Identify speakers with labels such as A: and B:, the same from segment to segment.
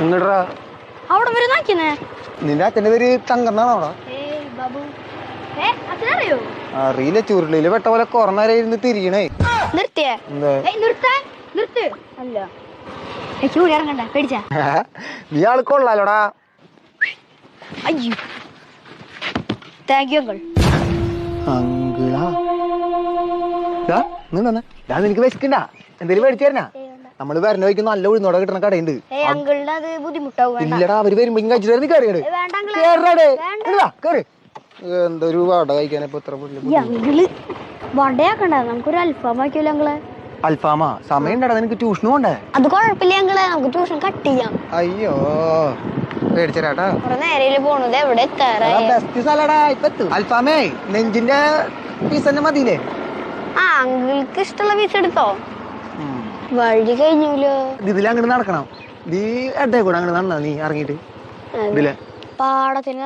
A: ഇങ്ങടാ
B: അവിടെ വരെ നോക്കിയേ.
A: നിന്റെ അച്ഛന്റെ പേര് തങ്കന്നാണോ അവിടെ? അറിയില്ല, ചുരുളിയില് പെട്ട പോലെ കൊറന്നേരം ഇരുന്ന് തിരിയണേ.
B: നിർത്തിയേ? നിർത്ത്. അല്ല ഇറങ്ങണ്ട, പേടിച്ചാ?
A: നീ ആള് കൊള്ളാലോടാ.
B: അയ്യോ, താങ്ക് യു അങ്കിൾ.
A: അങ്കിളാ നിനക്ക് വിശക്കണ്ട? എന്തേലും മേടിച്ചു തരണ? നമ്മള് വരണ വയ്ക്ക് നല്ല ഉഴുന്നോടെ കിട്ടണ കടയുണ്ട്.
B: അങ്കിളിന് അത് ബുദ്ധിമുട്ടാവും.
A: ഇല്ലടാ, അവര് വരുമ്പോ കഴിച്ചിട്ട് കയറിയാണ്. എന്തൊരു വട കഴിക്കാനെ
B: വടയാക്കണ്ട, നമുക്കൊരു അൽഫാം ആക്കിയല്ലോ അങ്ങളെ.
A: അൽഫാമാ? സമയം ഉണ്ടടാ, നിനക്ക് ട്യൂഷന് പോണ്ടേ?
B: അത് കുഴപ്പമില്ല അങ്ങളെ, നമുക്ക് ട്യൂഷൻ കട്ട് ചെയ്യാം.
A: അയ്യോ പേടിച്ചേരാട്ടാ.
B: നേരെ പോണത് എവിടെ
A: അൽഫാമേ നെഞ്ചിന്റെ പീസ് തന്നെ മതിയില്ലേ?
B: ആ അങ്കിൾക്ക് ഇഷ്ടമുള്ള പീസ് എടുത്തോ. വഴി കഴിഞ്ഞൂലോ.
A: ഇതിലങ്ങനെ നടക്കണം. നീ എടേ കൂടെ അങ്ങനെ നടന്ന നീ ഇറങ്ങിട്ട് ഇതിലെ
B: പാടത്തിന്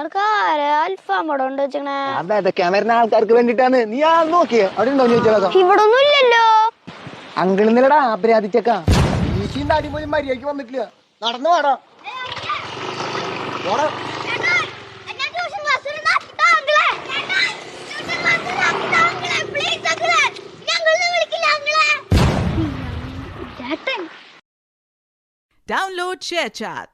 B: അൽഫാം പടം ഉണ്ട് വെച്ചേ.
A: ക്യാമറ ആൾക്കാർക്ക് വേണ്ടിട്ടാണ്. നീ ആ നോക്കിയേ അവിടെ ഉണ്ടോ ചോദിച്ചാൽ?
B: ഇവിടെ ഒന്നും ഇല്ലല്ലോ.
A: അങ്കിളിന്നല്ലടാ അപരാധിച്ചേക്കാ. ഈശിന്റെ പോലും മര്യാദക്ക് വന്നിട്ടില്ല. നടന്നു പാടാ.
C: Download ShareChat.